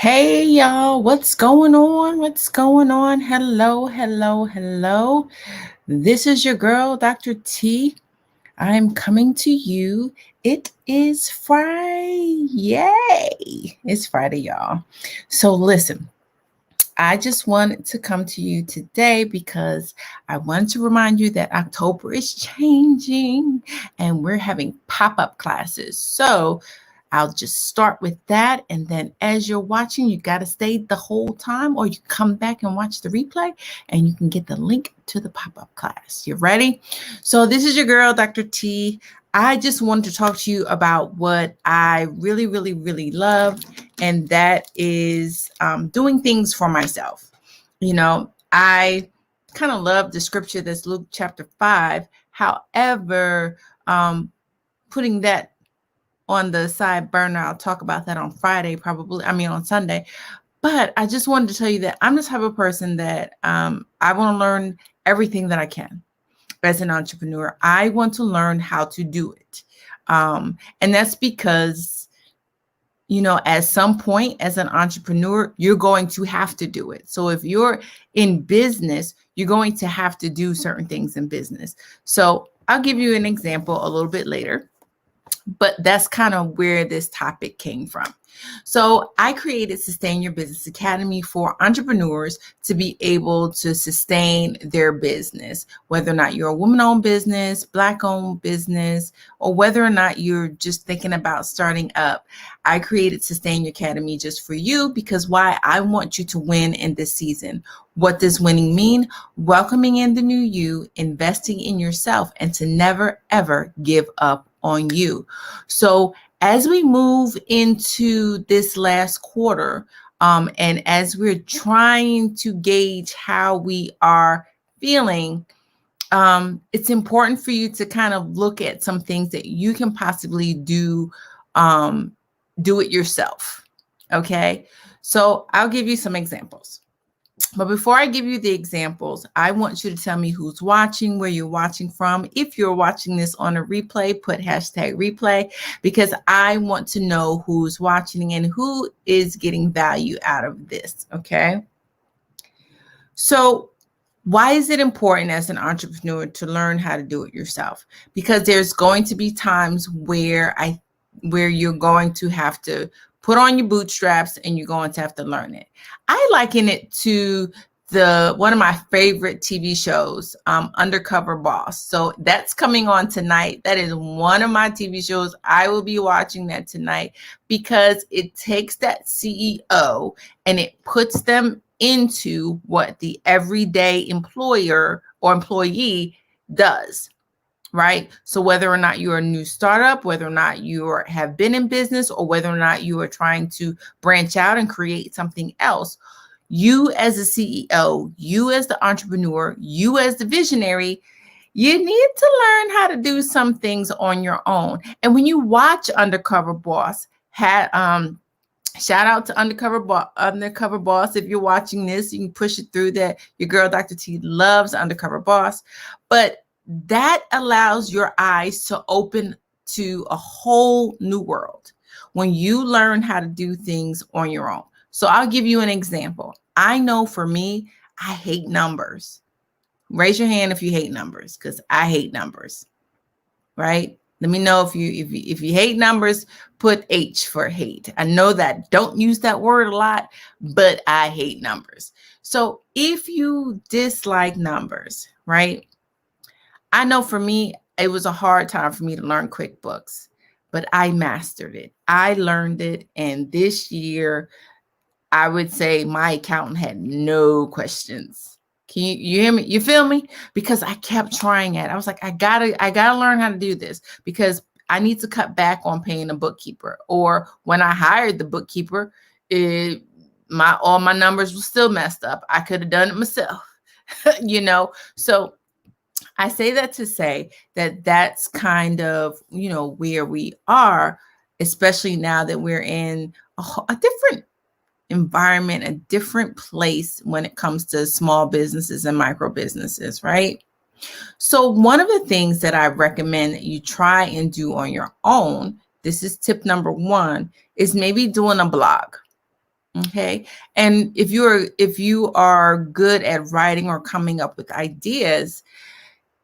Hey y'all, what's going on? What's going on? Hello, hello, hello. This is your girl, Dr. T. I'm coming to you. It is Friday. It's Friday, y'all. So listen, I just wanted to come to you today because I wanted to remind you that October is changing and we're having pop up classes. So I'll just start with that. And then as you're watching, you got to stay the whole time, or you come back and watch the replay and you can get the link to the pop up class. You ready? So, this is your girl, Dr. T. I just wanted to talk to you about what I really, really, really love, and that is doing things for myself. I kind of love the scripture that's Luke chapter 5. However, putting that on the side burner, I'll talk about that on Friday, on Sunday. But I just wanted to tell you that I'm the type of person that I want to learn everything that I can as an entrepreneur. I want to learn how to do it. And that's because, at some point as an entrepreneur, you're going to have to do it. So if you're in business, you're going to have to do certain things in business. So I'll give you an example a little bit later, but that's kind of where this topic came from. So I created Sustain Your Business Academy for entrepreneurs to be able to sustain their business, whether or not you're a woman-owned business, Black-owned business, or whether or not you're just thinking about starting up. I created Sustain Your Academy just for you because why? I want you to win in this season. What does winning mean? Welcoming in the new you, investing in yourself, and to never, ever give up on you. So as we move into this last quarter, and as we're trying to gauge how we are feeling, it's important for you to kind of look at some things that you can possibly do it yourself. Okay. So I'll give you some examples. But before I give you the examples, I want you to tell me who's watching, where you're watching from. If you're watching this on a replay, put hashtag replay, because I want to know who's watching and who is getting value out of this. Okay. So why is it important as an entrepreneur to learn how to do it yourself? Because there's going to be times where you're going to have to put on your bootstraps and you're going to have to learn it. I liken it to one of my favorite TV shows, Undercover Boss. So that's coming on tonight. That is one of my TV shows. I will be watching that tonight because it takes that CEO and it puts them into what the everyday employer or employee does. Right? So whether or not you're a new startup, whether or not you have been in business, or whether or not you are trying to branch out and create something else, you as a CEO, you as the entrepreneur, you as the visionary, you need to learn how to do some things on your own. And when you watch Undercover Boss, shout out to Undercover Boss. If you're watching this, you can push it through that. Your girl, Dr. T, loves Undercover Boss. But that allows your eyes to open to a whole new world when you learn how to do things on your own. So I'll give you an example. I know for me, I hate numbers. Raise your hand if you hate numbers, because I hate numbers, right? Let me know if you hate numbers, put H for hate. I know that don't use that word a lot, but I hate numbers. So if you dislike numbers, right? I know for me, it was a hard time for me to learn QuickBooks, but I mastered it. I learned it. And this year, I would say my accountant had no questions. Can you hear me? You feel me? Because I kept trying it. I was like, I gotta learn how to do this because I need to cut back on paying a bookkeeper. Or when I hired the bookkeeper, all my numbers were still messed up. I could have done it myself, So I say that to say that that's kind of, where we are, especially now that we're in a different environment, a different place when it comes to small businesses and micro businesses, right? So one of the things that I recommend that you try and do on your own, this is tip number one, is maybe doing a blog. Okay. And if you are good at writing or coming up with ideas,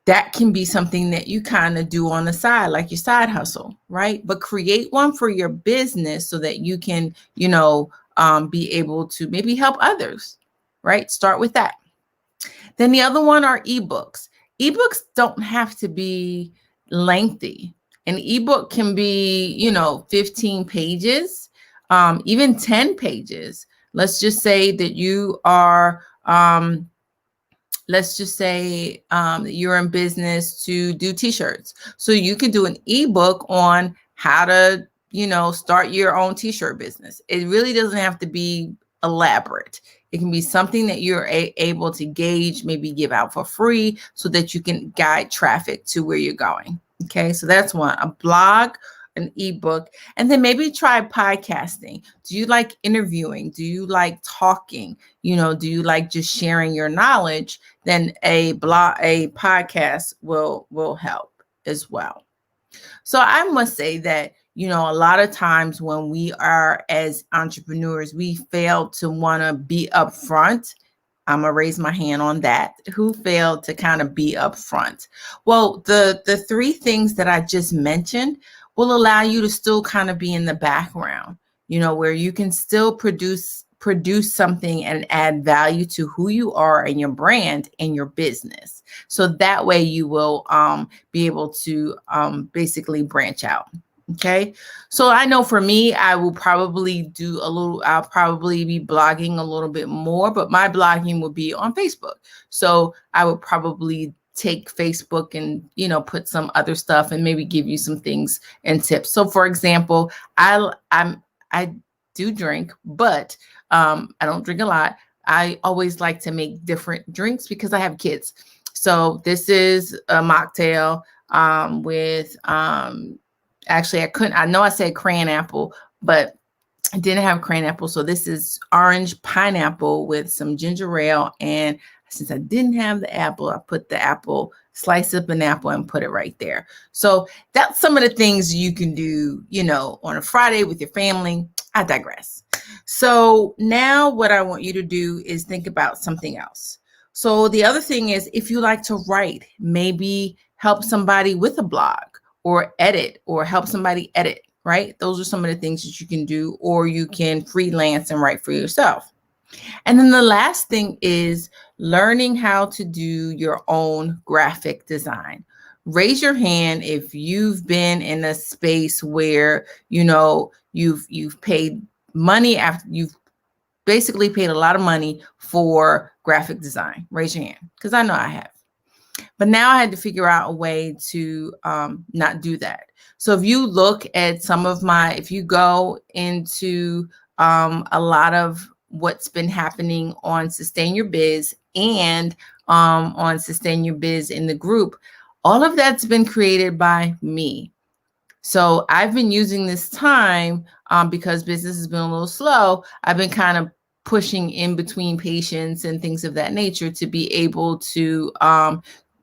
that can be something that you kind of do on the side, like your side hustle, right? But create one for your business so that you can, be able to maybe help others, right? Start with that. Then the other one are ebooks. Ebooks don't have to be lengthy. An ebook can be, 15 pages, even 10 pages. Let's just say that you are, let's just say you're in business to do t-shirts. So you could do an ebook on how to, start your own t-shirt business. It really doesn't have to be elaborate. It can be something that you're able to gauge, maybe give out for free so that you can guide traffic to where you're going. Okay, so that's one, a blog, an ebook, and then maybe try podcasting. Do you like interviewing? Do you like talking? Do you like just sharing your knowledge? Then a podcast will help as well. So I must say that, a lot of times when we are as entrepreneurs, we fail to want to be upfront. I'm gonna raise my hand on that. Who failed to kind of be upfront? Well, the three things that I just mentioned will allow you to still kind of be in the background, where you can still produce something and add value to who you are and your brand and your business. So that way you will be able to basically branch out. Okay. So I know for me, I'll probably be blogging a little bit more, but my blogging will be on Facebook. So I would probably take Facebook and, put some other stuff and maybe give you some things and tips. So for example, I do drink, but I don't drink a lot. I always like to make different drinks because I have kids. So this is a mocktail with actually I know I said crayon apple, but I didn't have crayon apple. So this is orange pineapple with some ginger ale. And since I didn't have the apple, I put the apple, slice up an apple and put it right there. So that's some of the things you can do, on a Friday with your family. I digress. So now what I want you to do is think about something else. So the other thing is, if you like to write, maybe help somebody with a blog or edit or help somebody edit, right? Those are some of the things that you can do, or you can freelance and write for yourself. And then the last thing is learning how to do your own graphic design. Raise your hand if you've been in a space where, you've paid money after you've basically paid a lot of money for graphic design. Raise your hand, because I know I have. But now I had to figure out a way to not do that. So if you look at if you go into a lot of what's been happening on Sustain Your Biz and on Sustain Your Biz in the group, all of that's been created by me. So I've been using this time because business has been a little slow. I've been kind of pushing in between patients and things of that nature to be able to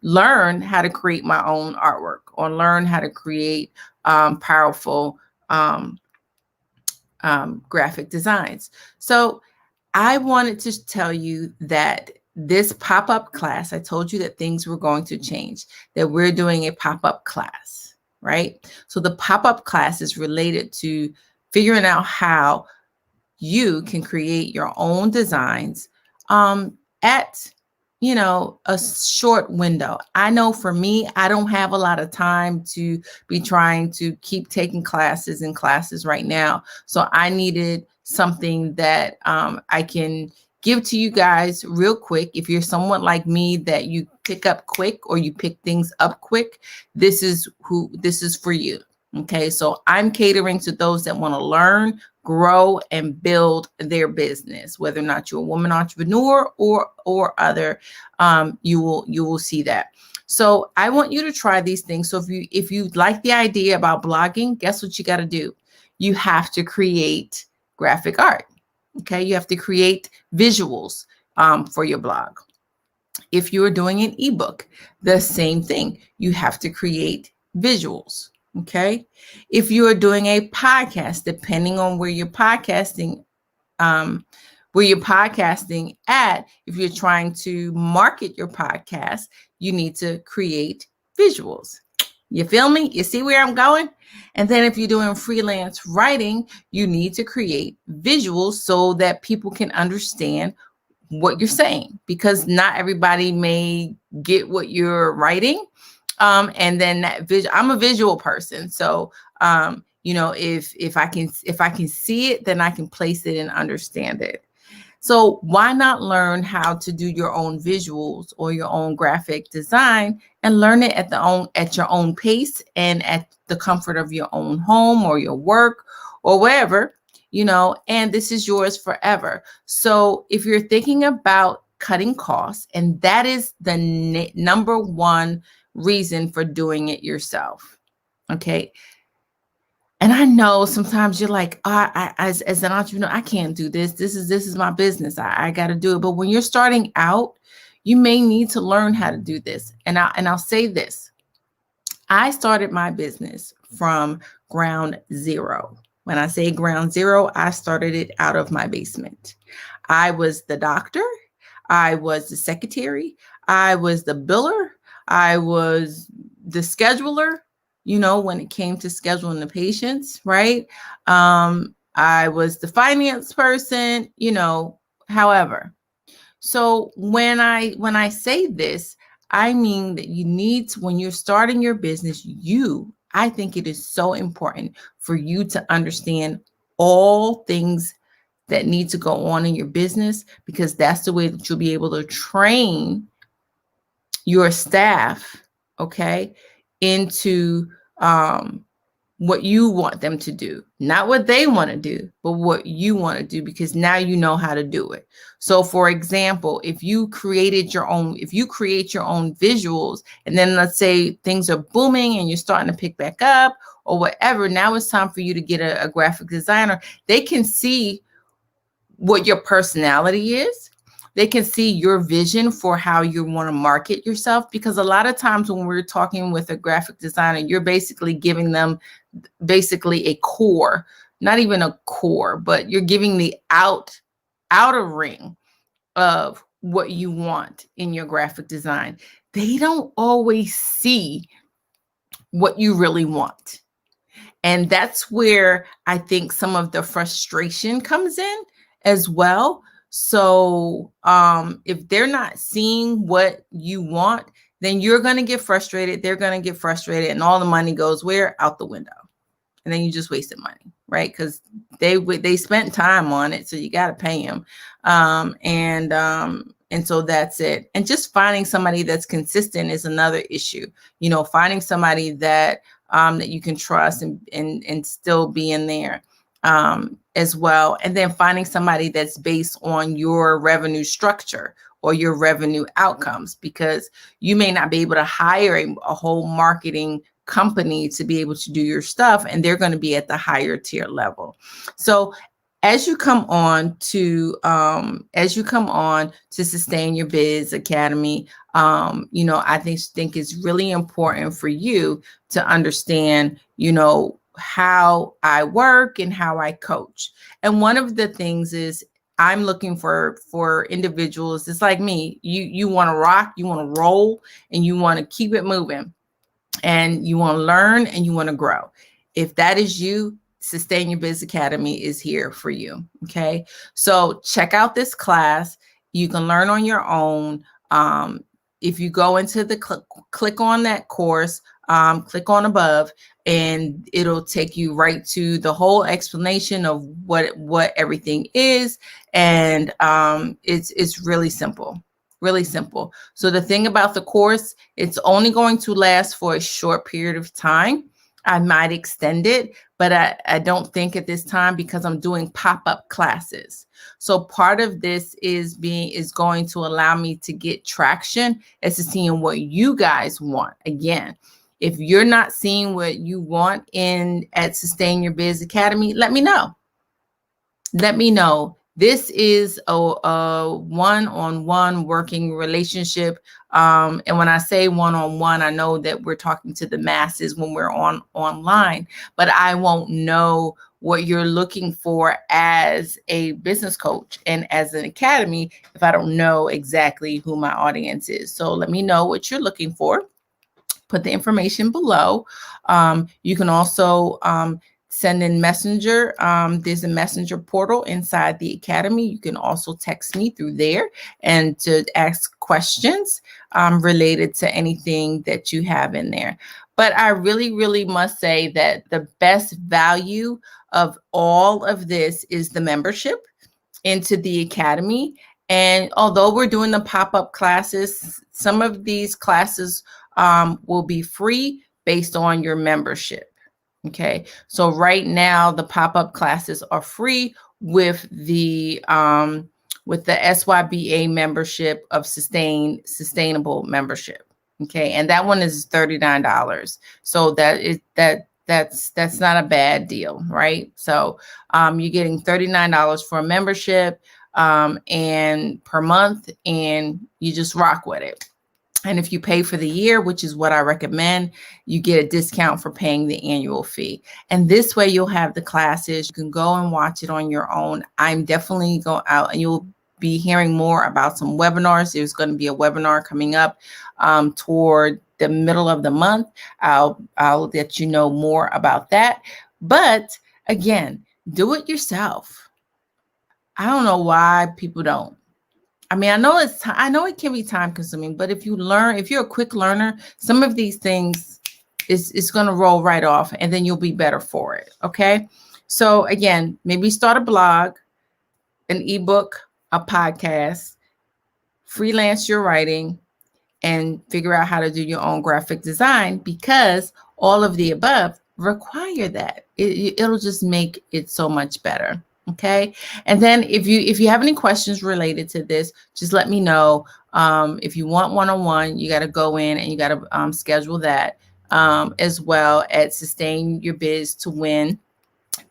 learn how to create my own artwork or learn how to create powerful graphic designs. So I wanted to tell you that this pop-up class, I told you that things were going to change, that we're doing a pop-up class, right? So the pop-up class is related to figuring out how you can create your own designs at a short window. I know for me, I don't have a lot of time to be trying to keep taking classes and classes right now. So I needed something that I can give to you guys real quick. If you're someone like me that you pick up quick or you pick things up quick, this is for you. Okay, so I'm catering to those that want to learn, grow, and build their business. Whether or not you're a woman entrepreneur or other, you will see that. So I want you to try these things. So if you like the idea about blogging, guess what you got to do? You have to create graphic art. Okay, you have to create visuals for your blog. If you're doing an ebook, the same thing. You have to create visuals. Okay. If you are doing a podcast, depending on where you're podcasting where you're podcasting at. If you're trying to market your podcast, you need to create visuals. You feel me? You see where I'm going? And then if you're doing freelance writing, you need to create visuals so that people can understand what you're saying, because not everybody may get what you're writing. And then that I'm a visual person. So, if I can see it, then I can place it and understand it. So why not learn how to do your own visuals or your own graphic design and learn it at your own pace and at the comfort of your own home or your work or wherever, and this is yours forever. So if you're thinking about cutting costs, and that is the number one reason for doing it yourself. Okay. And I know sometimes you're like, as an entrepreneur, I can't do this. This is my business. I got to do it. But when you're starting out, you may need to learn how to do this. And I'll say this. I started my business from ground zero. When I say ground zero, I started it out of my basement. I was the doctor. I was the secretary. I was the biller. I was the scheduler, when it came to scheduling the patients, right? I was the finance person, however. So when I say this, I mean that you need to, when you're starting your business, I think it is so important for you to understand all things that need to go on in your business, because that's the way that you'll be able to train your staff, okay, into what you want them to do, not what they want to do, but what you want to do, because now you know how to do it. So for example, if you create your own visuals, and then let's say things are booming and you're starting to pick back up or whatever, now it's time for you to get a graphic designer. They can see what your personality is. They can see your vision for how you want to market yourself, because a lot of times when we're talking with a graphic designer, you're basically giving them a core, not even a core, but you're giving the outer ring of what you want in your graphic design. They don't always see what you really want. And that's where I think some of the frustration comes in as well. So if they're not seeing what you want, then you're going to get frustrated. They're going to get frustrated, and all the money goes where? Out the window. And then you just wasted money, right? Because they spent time on it, so you got to pay them. And so that's it. And just finding somebody that's consistent is another issue. Finding somebody that you can trust and still be in there as well. And then finding somebody that's based on your revenue structure or your revenue outcomes, because you may not be able to hire a whole marketing company to be able to do your stuff, and they're going to be at the higher tier level. So as you come on to Sustain Your Biz Academy, I think it's really important for you to understand, how I work and how I coach. And one of the things is I'm looking for individuals. It's like me. You want to rock, you want to roll, and you want to keep it moving, and you want to learn and you want to grow. If that is you, Sustain Your Biz Academy is here for you. Okay. So check out this class. You can learn on your own. If you go into the click on that course, click on above, and it'll take you right to the whole explanation of what everything is. And it's really simple. Really simple. So the thing about the course, it's only going to last for a short period of time. I might extend it, but I don't think at this time, because I'm doing pop-up classes. So part of this is going to allow me to get traction as to seeing what you guys want. Again, if you're not seeing what you want at Sustain Your Biz Academy, let me know. Let me know. This is a one-on-one working relationship. And when I say one-on-one, I know that we're talking to the masses when we're online, but I won't know what you're looking for as a business coach and as an academy if I don't know exactly who my audience is. So let me know what you're looking for. Put the information below. You can also send in Messenger. There's a Messenger portal inside the academy. You can also text me through there and to ask questions related to anything that you have in there. But I really, really must say that the best value of all of this is the membership into the academy. And although we're doing the pop-up classes, some of these classes will be free based on your membership. Okay, so right now the pop-up classes are free with the SYBA membership of sustainable membership. Okay, and that one is $39. So that's not a bad deal, right? So you're getting $39 for a membership and per month, and you just rock with it. And if you pay for the year, which is what I recommend, you get a discount for paying the annual fee. And this way you'll have the classes. You can go and watch it on your own. I'm definitely going out, and you'll be hearing more about some webinars. There's going to be a webinar coming up toward the middle of the month. I'll let you know more about that. But again, do it yourself. I don't know why people don't. I mean, I know it can be time consuming, but if you're a quick learner, some of these things is going to roll right off, and then you'll be better for it. Okay. So again, maybe start a blog, an ebook, a podcast, freelance your writing, and figure out how to do your own graphic design, because all of the above require that. It'll just make it so much better. Okay. And then if you have any questions related to this, just let me know. If you want one-on-one, you got to go in and you got to schedule that as well at Sustain Your Biz to Win.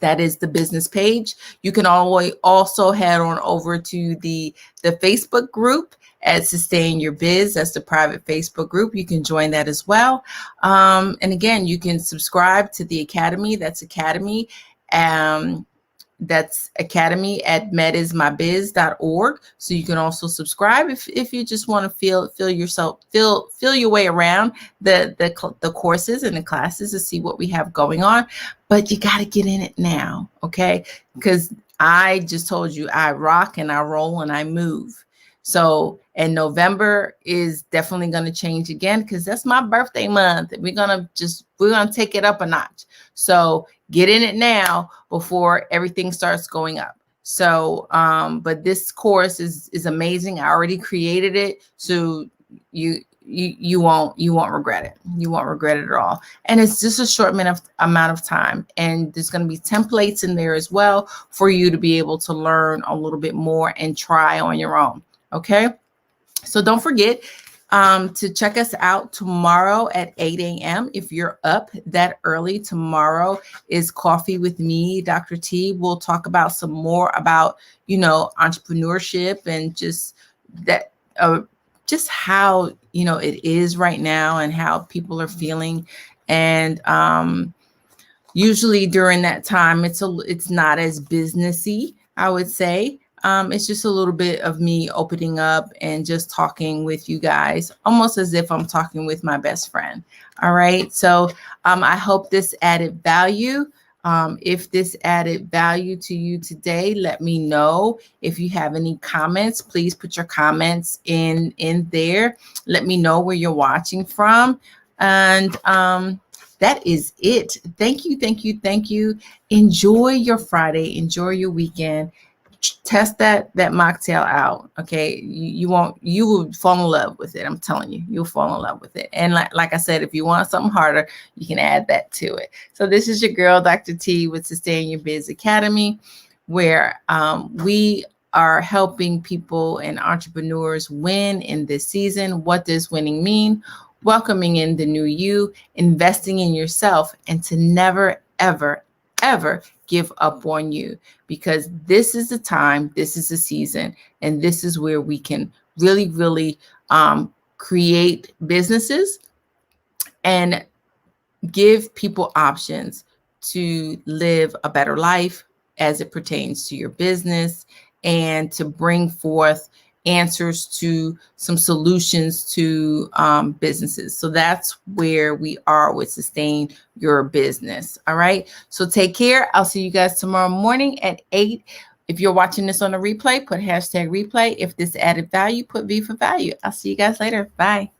That is the business page. You can always also head on over to the Facebook group at Sustain Your Biz. That's the private Facebook group. You can join that as well. And again, you can subscribe to the academy. That's academy. That's academy at medismybiz.org. So you can also subscribe if you just want to feel your way around the courses and the classes to see what we have going on. But you got to get in it now, okay? Because I just told you I rock and I roll and I move. So, and November is definitely going to change again because that's my birthday month. We're going to take it up a notch. So get in it now before everything starts going up. So, but this course is amazing. I already created it. So you won't regret it. You won't regret it at all. And it's just a short amount of time. And there's going to be templates in there as well for you to be able to learn a little bit more and try on your own. Okay. So don't forget to check us out tomorrow at 8 a.m. If you're up that early, tomorrow is Coffee with me, Dr. T. We'll talk about some more about, entrepreneurship and just that, just how, it is right now and how people are feeling. And usually during that time, it's not as businessy, I would say. It's just a little bit of me opening up and just talking with you guys, almost as if I'm talking with my best friend. All right. So I hope this added value. If this added value to you today, let me know. If you have any comments, please put your comments in there. Let me know where you're watching from. And that is it. Thank you. Thank you. Thank you. Enjoy your Friday. Enjoy your weekend. Test that mocktail out. Okay. You will fall in love with it. I'm telling you, you'll fall in love with it. And like I said, if you want something harder, you can add that to it. So this is your girl, Dr. T with Sustain Your Biz Academy, where we are helping people and entrepreneurs win in this season. What does winning mean? Welcoming in the new you, investing in yourself, and to never, ever, ever give up on you, because this is the time, this is the season, and this is where we can really, really create businesses and give people options to live a better life as it pertains to your business and to bring forth answers to some solutions to businesses. So that's where we are with Sustain Your Business. All right. So take care. I'll see you guys tomorrow morning at 8. If you're watching this on a replay, put hashtag replay. If this added value, put V for value. I'll see you guys later. Bye.